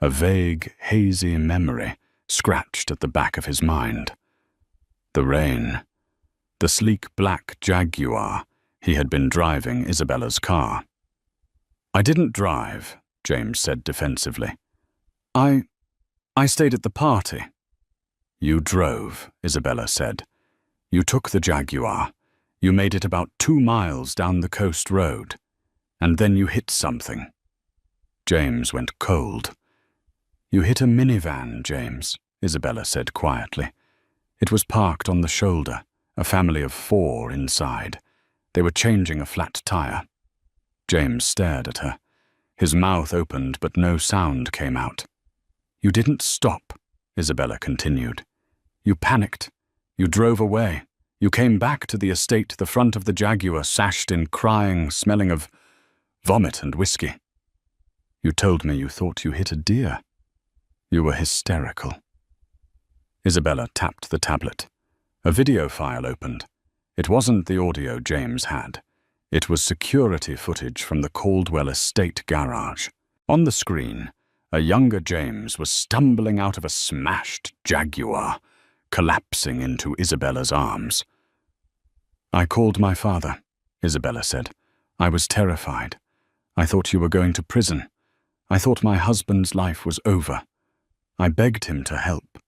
A vague, hazy memory scratched at the back of his mind. The rain. The sleek black Jaguar. He had been driving Isabella's car. "I didn't drive," James said defensively. I stayed at the party." "You drove," Isabella said. "You took the Jaguar. You made it about 2 miles down the coast road. And then you hit something." James went cold. "You hit a minivan, James," Isabella said quietly. "It was parked on the shoulder, a family of 4 inside. They were changing a flat tire." James stared at her. His mouth opened, but no sound came out. "You didn't stop," Isabella continued. "You panicked. You drove away. You came back to the estate, the front of the Jaguar sashed in, crying, smelling of vomit and whiskey. You told me you thought you hit a deer. You were hysterical." Isabella tapped the tablet. A video file opened. It wasn't the audio James had. It was security footage from the Caldwell estate garage. On the screen, a younger James was stumbling out of a smashed Jaguar, collapsing into Isabella's arms. "I called my father," Isabella said. "I was terrified. I thought you were going to prison. I thought my husband's life was over. I begged him to help."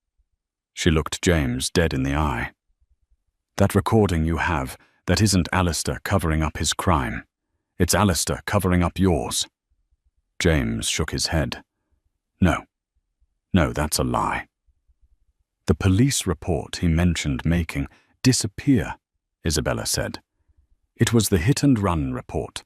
She looked James dead in the eye. "That recording you have, that isn't Alistair covering up his crime. It's Alistair covering up yours." James shook his head. No, that's a lie." "The police report he mentioned making disappear," Isabella said. "It was the hit-and-run report,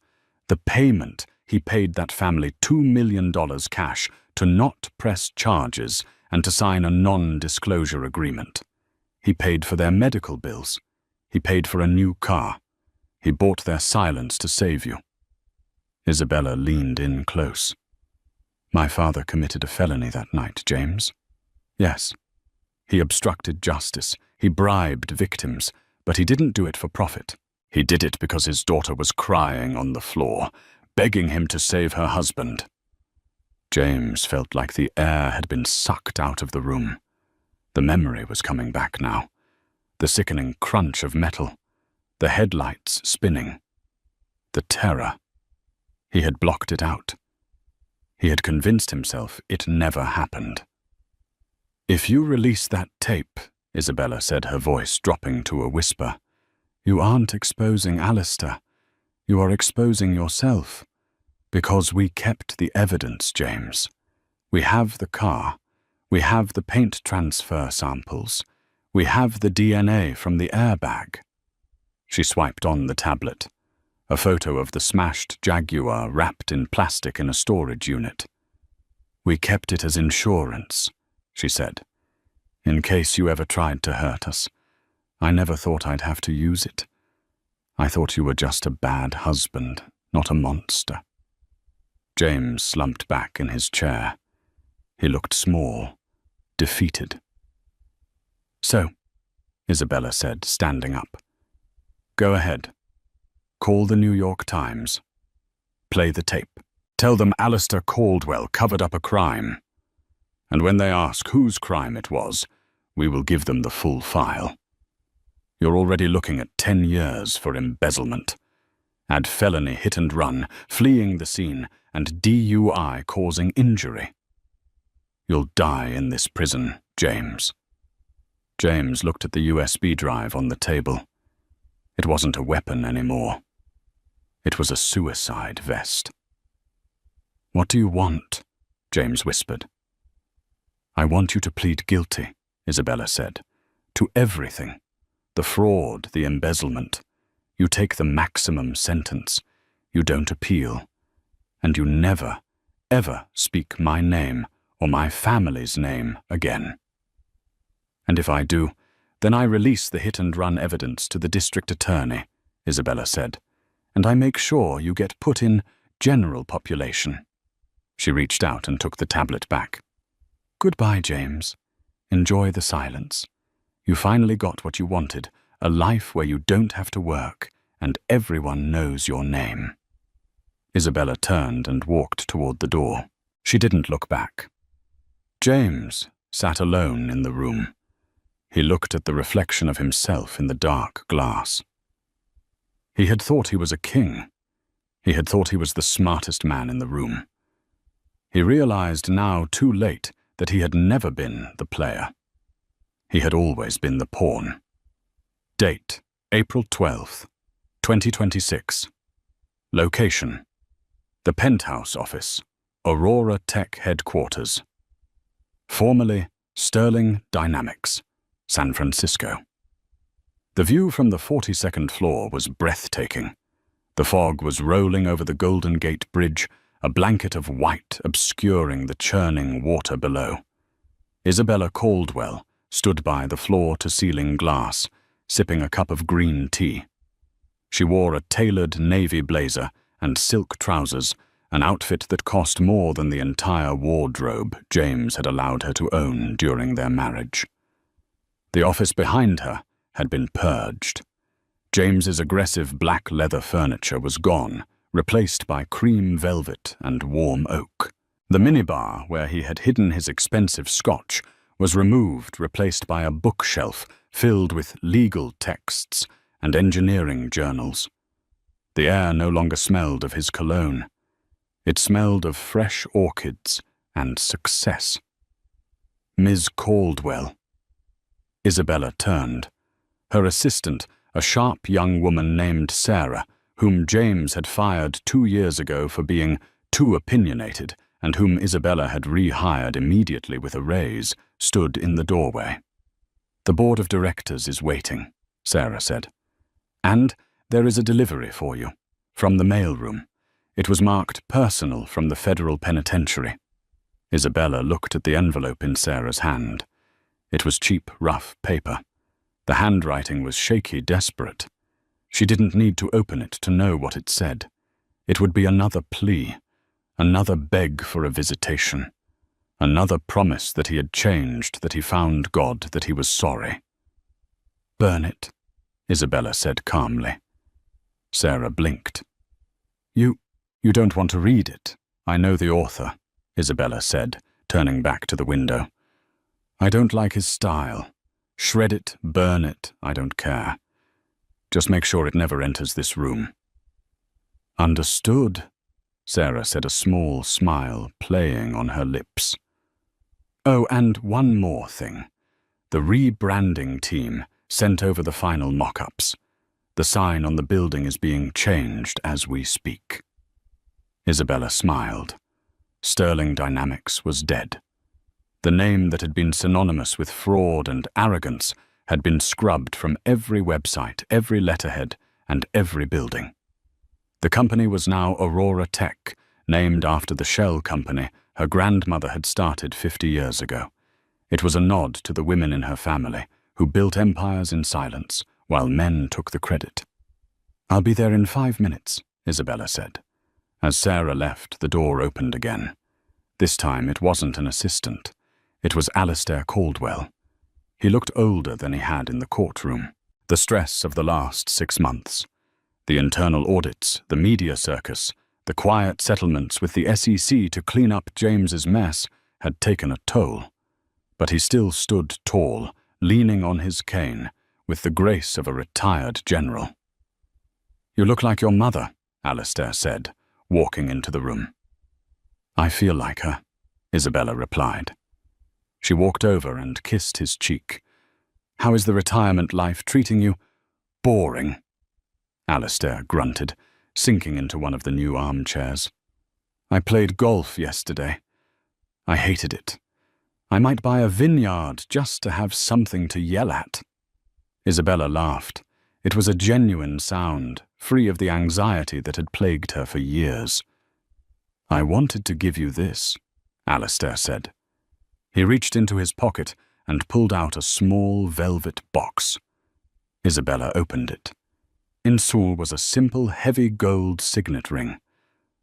the payment he paid that family $2 million cash to not press charges and to sign a non-disclosure agreement. He paid for their medical bills. He paid for a new car. He bought their silence to save you." Isabella leaned in close. "My father committed a felony that night, James." "Yes. He obstructed justice. He bribed victims, but he didn't do it for profit. He did it because his daughter was crying on the floor, begging him to save her husband." James felt like the air had been sucked out of the room. The memory was coming back now. The sickening crunch of metal. The headlights spinning. The terror. He had blocked it out. He had convinced himself it never happened. "If you release that tape," Isabella said, her voice dropping to a whisper, "you aren't exposing Alistair. You are exposing yourself. Because we kept the evidence, James. We have the car. We have the paint transfer samples. We have the DNA from the airbag." She swiped on the tablet. A photo of the smashed Jaguar wrapped in plastic in a storage unit. "We kept it as insurance," she said, "in case you ever tried to hurt us. I never thought I'd have to use it. I thought you were just a bad husband, not a monster." James slumped back in his chair. He looked small, defeated. "So," Isabella said, standing up. "Go ahead. Call the New York Times. Play the tape. Tell them Alistair Caldwell covered up a crime. And when they ask whose crime it was, we will give them the full file. You're already looking at 10 years for embezzlement. Add felony hit and run, fleeing the scene, and DUI causing injury. You'll die in this prison, James. James looked at the USB drive on the table. It wasn't a weapon anymore. It was a suicide vest. "What do you want?" James whispered. "I want you to plead guilty," Isabella said, "to everything. The fraud, the embezzlement. You take the maximum sentence. You don't appeal. And you never, ever speak my name or my family's name again. And if I do, then I release the hit-and-run evidence to the district attorney," Isabella said, "and I make sure you get put in general population." She reached out and took the tablet back. "Goodbye, James. Enjoy the silence. You finally got what you wanted, a life where you don't have to work, and everyone knows your name." Isabella turned and walked toward the door. She didn't look back. James sat alone in the room. He looked at the reflection of himself in the dark glass. He had thought he was a king. He had thought he was the smartest man in the room. He realized now, too late, that he had never been the player. He had always been the pawn. Date, April 12th, 2026. Location, the Penthouse Office, Aurora Tech Headquarters. Formerly Sterling Dynamics, San Francisco. The view from the 42nd floor was breathtaking. The fog was rolling over the Golden Gate Bridge, a blanket of white obscuring the churning water below. Isabella Caldwell stood by the floor-to-ceiling glass, sipping a cup of green tea. She wore a tailored navy blazer and silk trousers, an outfit that cost more than the entire wardrobe James had allowed her to own during their marriage. The office behind her had been purged. James's aggressive black leather furniture was gone, replaced by cream velvet and warm oak. The minibar where he had hidden his expensive scotch was removed, replaced by a bookshelf filled with legal texts and engineering journals. The air no longer smelled of his cologne. It smelled of fresh orchids and success. "Ms. Caldwell." Isabella turned. Her assistant, a sharp young woman named Sarah, whom James had fired 2 years ago for being too opinionated and whom Isabella had rehired immediately with a raise, stood in the doorway. "The board of directors is waiting," Sarah said. "And there is a delivery for you, from the mailroom. It was marked personal from the federal penitentiary." Isabella looked at the envelope in Sarah's hand. It was cheap, rough paper. The handwriting was shaky, desperate. She didn't need to open it to know what it said. It would be another plea, another beg for a visitation, another promise that he had changed, that he found God, that he was sorry. "Burn it," Isabella said calmly. Sarah blinked. You don't want to read it. I know the author," Isabella said, turning back to the window. "I don't like his style. Shred it, burn it, I don't care. Just make sure it never enters this room." "Understood," Sarah said, a small smile playing on her lips. "Oh, and one more thing. The rebranding team sent over the final mock-ups. The sign on the building is being changed as we speak." Isabella smiled. Sterling Dynamics was dead. The name that had been synonymous with fraud and arrogance had been scrubbed from every website, every letterhead, and every building. The company was now Aurora Tech, named after the shell company her grandmother had started 50 years ago. It was a nod to the women in her family who built empires in silence, while men took the credit. "I'll be there in 5 minutes," Isabella said. As Sarah left, the door opened again. This time it wasn't an assistant. It was Alistair Caldwell. He looked older than he had in the courtroom. The stress of the last 6 months, the internal audits, the media circus, the quiet settlements with the SEC to clean up James's mess had taken a toll, but he still stood tall, leaning on his cane, with the grace of a retired general. "You look like your mother," Alistair said, walking into the room. "I feel like her," Isabella replied. She walked over and kissed his cheek. "How is the retirement life treating you?" "Boring," Alistair grunted, sinking into one of the new armchairs. "I played golf yesterday. I hated it. I might buy a vineyard just to have something to yell at." Isabella laughed. It was a genuine sound, free of the anxiety that had plagued her for years. "I wanted to give you this," Alistair said. He reached into his pocket and pulled out a small velvet box. Isabella opened it. Inside was a simple, heavy gold signet ring.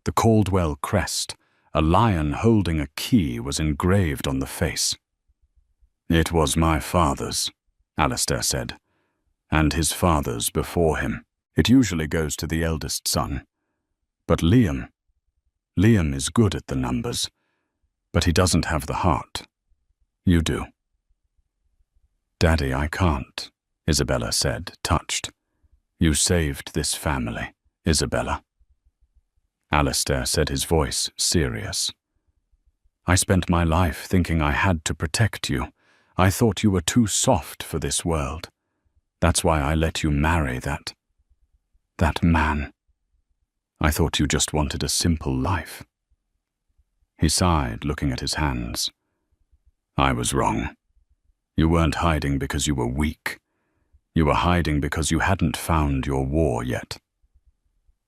The Caldwell crest, a lion holding a key, was engraved on the face. "It was my father's," Alistair said, "and his father's before him. It usually goes to the eldest son. But Liam is good at the numbers, but he doesn't have the heart. You do." "Daddy, I can't," Isabella said, touched. "You saved this family, Isabella." Alistair said, his voice serious. "I spent my life thinking I had to protect you. I thought you were too soft for this world. That's why I let you marry that man. I thought you just wanted a simple life." He sighed, looking at his hands. "I was wrong. You weren't hiding because you were weak. You were hiding because you hadn't found your war yet.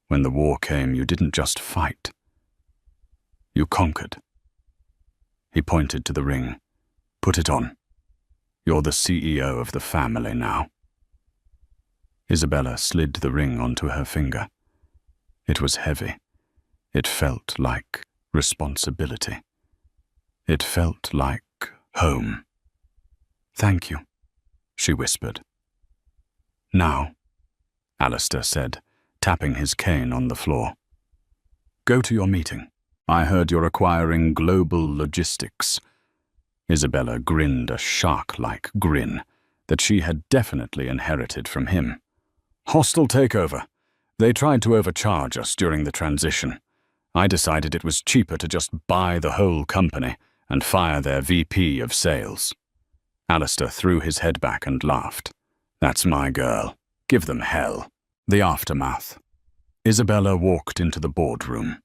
When the war came, you didn't just fight. You conquered." He pointed to the ring. "Put it on. You're the CEO of the family now." Isabella slid the ring onto her finger. It was heavy. It felt like responsibility. It felt like home. "Thank you," she whispered. "Now," Alistair said, tapping his cane on the floor. "Go to your meeting. I heard you're acquiring global logistics." Isabella grinned a shark-like grin that she had definitely inherited from him. "Hostile takeover. They tried to overcharge us during the transition. I decided it was cheaper to just buy the whole company and fire their VP of sales." Alistair threw his head back and laughed. "That's my girl. Give them hell." The aftermath. Isabella walked into the boardroom.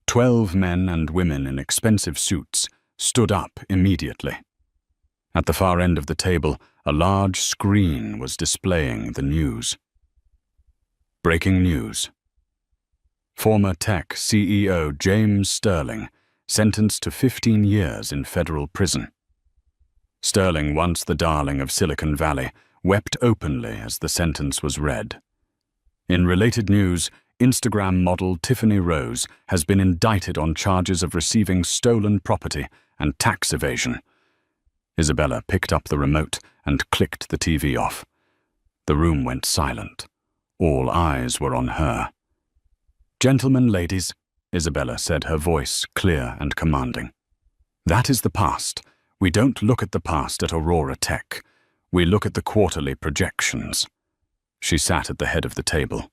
12 men and women in expensive suits stood up immediately. At the far end of the table, a large screen was displaying the news. Breaking news. Former tech CEO James Sterling sentenced to 15 years in federal prison. Sterling, once the darling of Silicon Valley, wept openly as the sentence was read. In related news, Instagram model Tiffany Rose has been indicted on charges of receiving stolen property and tax evasion. Isabella picked up the remote and clicked the TV off. The room went silent. All eyes were on her. "Gentlemen, ladies," Isabella said, her voice clear and commanding. "That is the past. We don't look at the past at Aurora Tech. We look at the quarterly projections." She sat at the head of the table.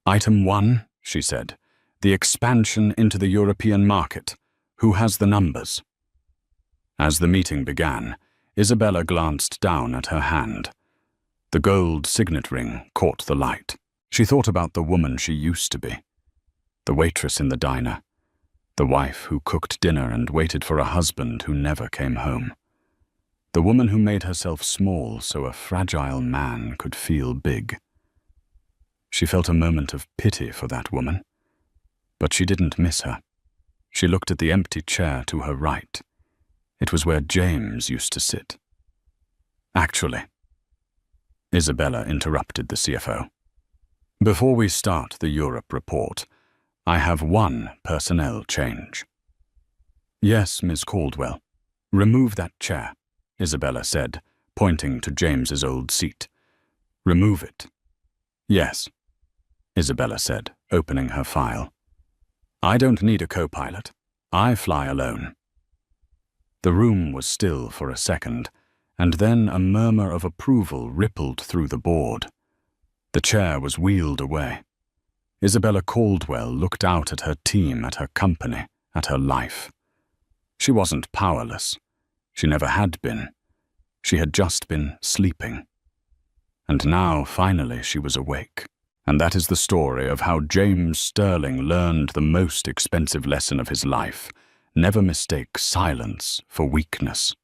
"Item 1, she said, the expansion into the European market. Who has the numbers?" As the meeting began, Isabella glanced down at her hand. The gold signet ring caught the light. She thought about the woman she used to be. The waitress in the diner. The wife who cooked dinner and waited for a husband who never came home. The woman who made herself small so a fragile man could feel big. She felt a moment of pity for that woman, but she didn't miss her. She looked at the empty chair to her right. It was where James used to sit. "Actually," Isabella interrupted the CFO. "Before we start the Europe report, I have one personnel change." "Yes, Miss Caldwell. Remove that chair," Isabella said, pointing to James's old seat. "Remove it." "Yes," Isabella said, opening her file. "I don't need a co-pilot. I fly alone." The room was still for a second, and then a murmur of approval rippled through the board. The chair was wheeled away. Isabella Caldwell looked out at her team, at her company, at her life. She wasn't powerless. She never had been. She had just been sleeping. And now, finally, she was awake. And that is the story of how James Sterling learned the most expensive lesson of his life: never mistake silence for weakness.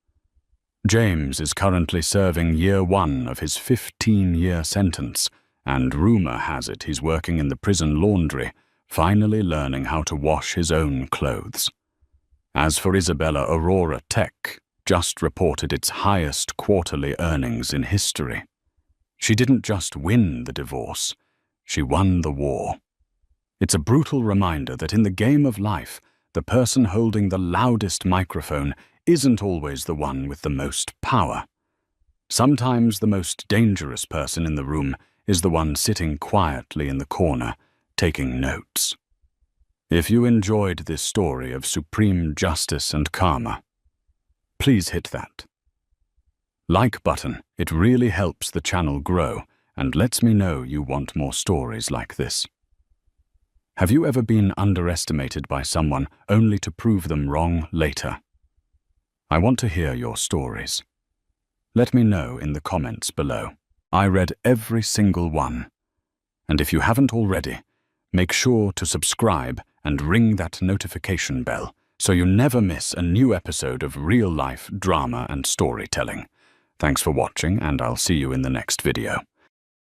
James is currently serving year 1 of his 15-year sentence, and rumor has it he's working in the prison laundry, finally learning how to wash his own clothes. As for Isabella, Aurora Tech just reported its highest quarterly earnings in history. She didn't just win the divorce, she won the war. It's a brutal reminder that in the game of life, the person holding the loudest microphone isn't always the one with the most power. Sometimes the most dangerous person in the room is the one sitting quietly in the corner, taking notes. If you enjoyed this story of supreme justice and karma, please hit that like button. It really helps the channel grow and lets me know you want more stories like this. Have you ever been underestimated by someone only to prove them wrong later? I want to hear your stories. Let me know in the comments below. I read every single one. And if you haven't already, make sure to subscribe and ring that notification bell so you never miss a new episode of real-life drama and storytelling. Thanks for watching, and I'll see you in the next video.